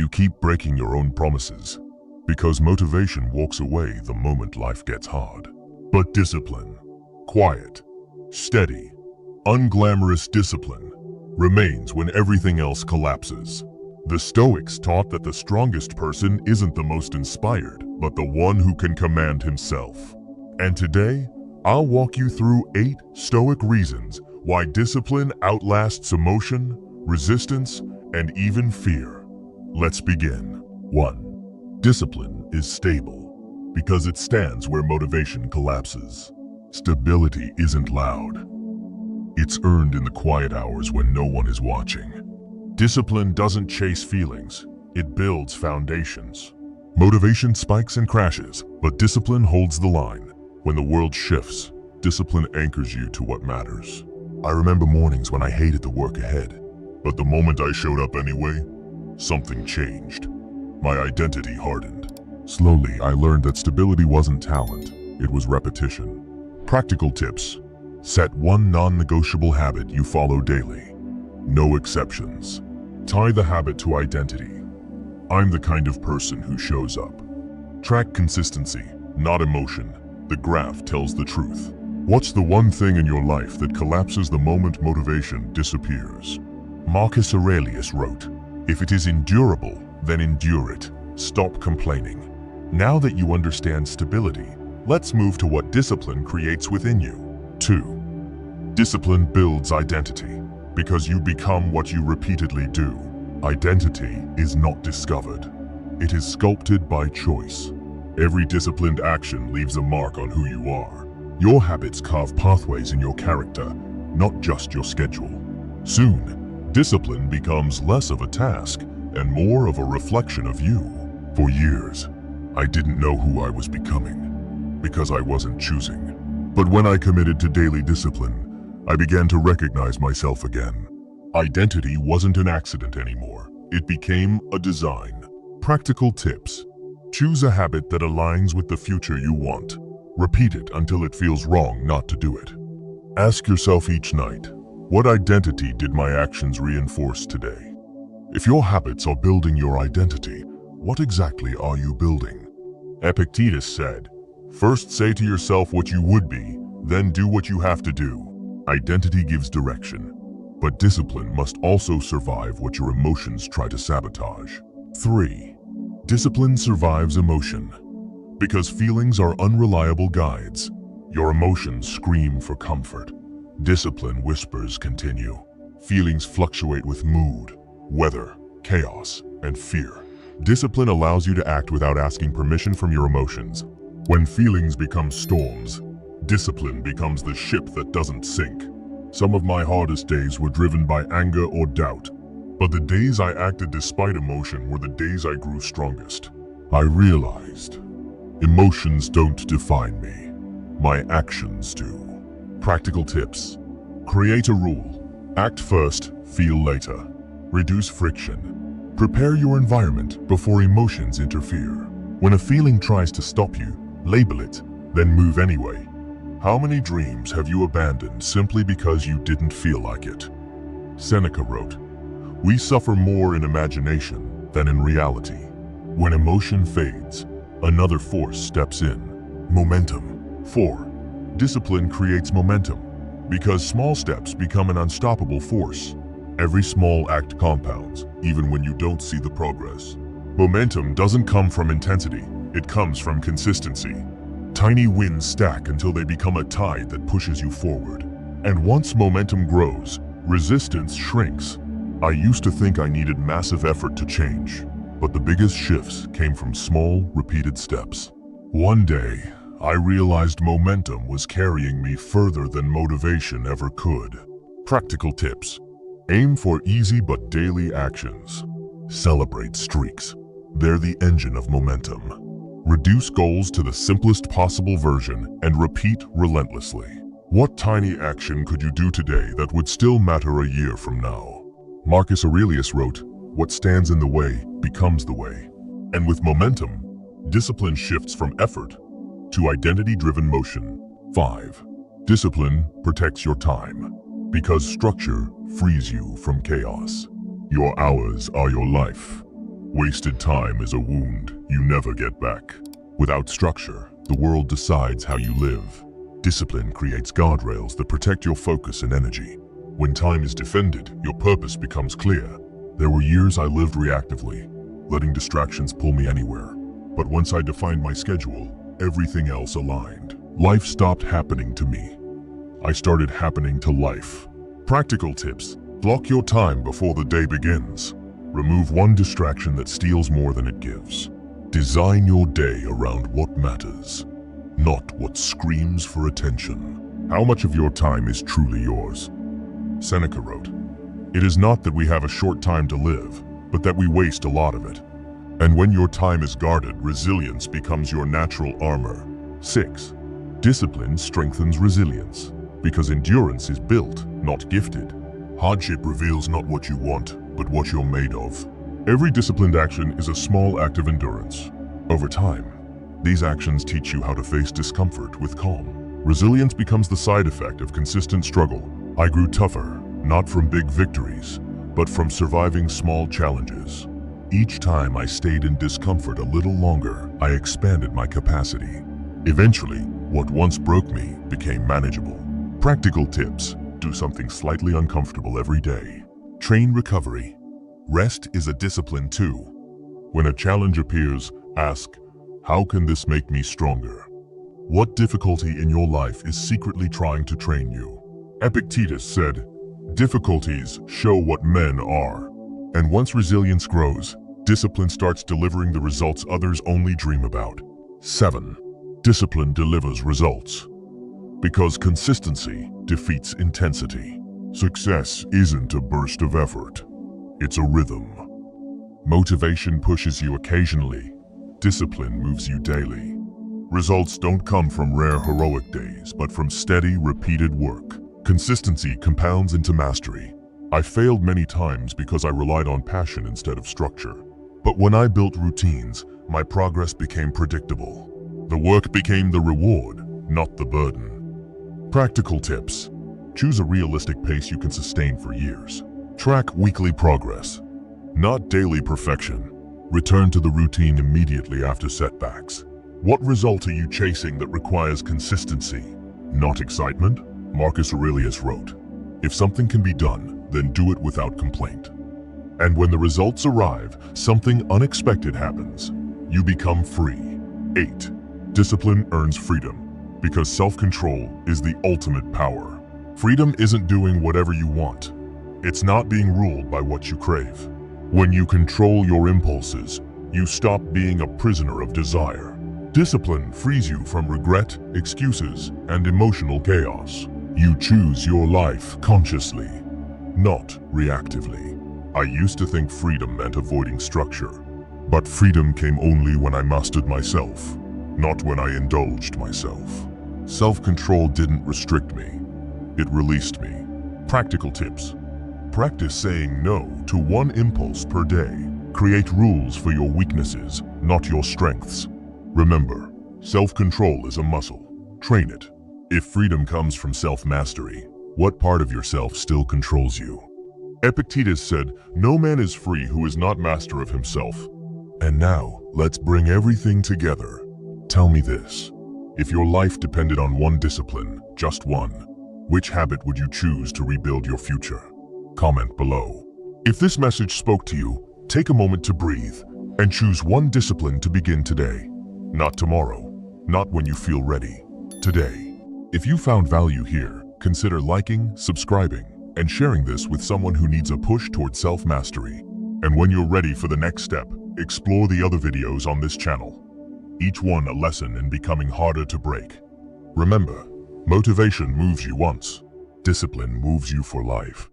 you keep breaking your own promises, because motivation walks away the moment life gets hard. But discipline, quiet, steady, unglamorous discipline, remains when everything else collapses. The Stoics taught that the strongest person isn't the most inspired, but the one who can command himself. And today, I'll walk you through 8 Stoic reasons why discipline outlasts emotion, resistance, and even fear. Let's begin. 1. Discipline is stable because it stands where motivation collapses. Stability isn't loud. It's earned in the quiet hours when no one is watching. Discipline doesn't chase feelings, it builds foundations. Motivation spikes and crashes, but discipline holds the line. When the world shifts, discipline anchors you to what matters. I remember mornings when I hated the work ahead, but the moment I showed up anyway, something changed. My identity hardened. Slowly, I learned that stability wasn't talent, it was repetition. Practical tips. Set one non-negotiable habit you follow daily. No exceptions. Tie the habit to identity. I'm the kind of person who shows up. Track consistency, not emotion. The graph tells the truth. What's the one thing in your life that collapses the moment motivation disappears? Marcus Aurelius wrote, "If it is endurable, then endure it. Stop complaining." Now that you understand stability, let's move to what discipline creates within you. 2. Discipline builds identity. Because you become what you repeatedly do. Identity is not discovered. It is sculpted by choice. Every disciplined action leaves a mark on who you are. Your habits carve pathways in your character, not just your schedule. Soon, discipline becomes less of a task and more of a reflection of you. For years, I didn't know who I was becoming, because I wasn't choosing. But when I committed to daily discipline, I began to recognize myself again. Identity wasn't an accident anymore. It became a design. Practical tips. Choose a habit that aligns with the future you want. Repeat it until it feels wrong not to do it. Ask yourself each night, what identity did my actions reinforce today? If your habits are building your identity, what exactly are you building? Epictetus said, "First say to yourself what you would be, then do what you have to do." Identity gives direction, but discipline must also survive what your emotions try to sabotage. 3. Discipline survives emotion. Because feelings are unreliable guides, your emotions scream for comfort. Discipline whispers continue. Feelings fluctuate with mood, weather, chaos, and fear. Discipline allows you to act without asking permission from your emotions. When feelings become storms, discipline becomes the ship that doesn't sink. Some of my hardest days were driven by anger or doubt, but the days I acted despite emotion were the days I grew strongest. I realized, emotions don't define me. My actions do. Practical tips. Create a rule. Act first, feel later. Reduce friction. Prepare your environment before emotions interfere. When a feeling tries to stop you, label it, then move anyway. How many dreams have you abandoned simply because you didn't feel like it? Seneca wrote, "We suffer more in imagination than in reality." When emotion fades, another force steps in. Momentum. 4. Discipline creates momentum. Because small steps become an unstoppable force. Every small act compounds, even when you don't see the progress. Momentum doesn't come from intensity, it comes from consistency. Tiny wins stack until they become a tide that pushes you forward. And once momentum grows, resistance shrinks. I used to think I needed massive effort to change, but the biggest shifts came from small, repeated steps. One day, I realized momentum was carrying me further than motivation ever could. Practical tips. Aim for easy but daily actions. Celebrate streaks. They're the engine of momentum. Reduce goals to the simplest possible version and repeat relentlessly. What tiny action could you do today that would still matter a year from now? Marcus Aurelius wrote, "What stands in the way becomes the way." And with momentum, discipline shifts from effort to identity-driven motion. 5. Discipline protects your time. Because structure frees you from chaos. Your hours are your life. Wasted time is a wound you never get back. Without structure, the world decides how you live. Discipline creates guardrails that protect your focus and energy. When time is defended, your purpose becomes clear. There were years I lived reactively, letting distractions pull me anywhere. But once I defined my schedule, everything else aligned. Life stopped happening to me. I started happening to life. Practical tips: block your time before the day begins. Remove one distraction that steals more than it gives. Design your day around what matters, not what screams for attention. How much of your time is truly yours? Seneca wrote, "It is not that we have a short time to live, but that we waste a lot of it." And when your time is guarded, resilience becomes your natural armor. 6. Discipline strengthens resilience, because endurance is built, not gifted. Hardship reveals not what you want, but what you're made of. Every disciplined action is a small act of endurance. Over time, these actions teach you how to face discomfort with calm. Resilience becomes the side effect of consistent struggle. I grew tougher, not from big victories, but from surviving small challenges. Each time I stayed in discomfort a little longer, I expanded my capacity. Eventually, what once broke me became manageable. Practical tips: do something slightly uncomfortable every day. Train recovery. Rest is a discipline too. When a challenge appears, ask, how can this make me stronger? What difficulty in your life is secretly trying to train you? Epictetus said, difficulties show what men are. And once resilience grows, discipline starts delivering the results others only dream about. 7. Discipline delivers results. Because consistency defeats intensity. Success isn't a burst of effort. It's a rhythm. Motivation pushes you occasionally. Discipline moves you daily. Results don't come from rare heroic days, but from steady, repeated work. Consistency compounds into mastery. I failed many times because I relied on passion instead of structure. But when I built routines, my progress became predictable. The work became the reward, not the burden. Practical tips: choose a realistic pace you can sustain for years. Track weekly progress, not daily perfection. Return to the routine immediately after setbacks. What result are you chasing that requires consistency, not excitement? Marcus Aurelius wrote, "If something can be done, then do it without complaint." And when the results arrive, something unexpected happens. You become free. 8. Discipline earns freedom, because self-control is the ultimate power. Freedom isn't doing whatever you want. It's not being ruled by what you crave. When you control your impulses, you stop being a prisoner of desire. Discipline frees you from regret, excuses, and emotional chaos. You choose your life consciously, not reactively. I used to think freedom meant avoiding structure, but freedom came only when I mastered myself, not when I indulged myself. Self-control didn't restrict me, it released me. Practical tips: practice saying no to one impulse per day. Create rules for your weaknesses, not your strengths. Remember, self-control is a muscle. Train it. If freedom comes from self-mastery, what part of yourself still controls you? Epictetus said, "No man is free who is not master of himself." And now, let's bring everything together. Tell me this: if your life depended on one discipline, just one, which habit would you choose to rebuild your future? Comment below. If this message spoke to you, take a moment to breathe and choose one discipline to begin today. Not tomorrow, not when you feel ready. Today. If you found value here, consider liking, subscribing, and sharing this with someone who needs a push toward self-mastery. And when you're ready for the next step, explore the other videos on this channel. Each one a lesson in becoming harder to break. Remember, motivation moves you once, discipline moves you for life.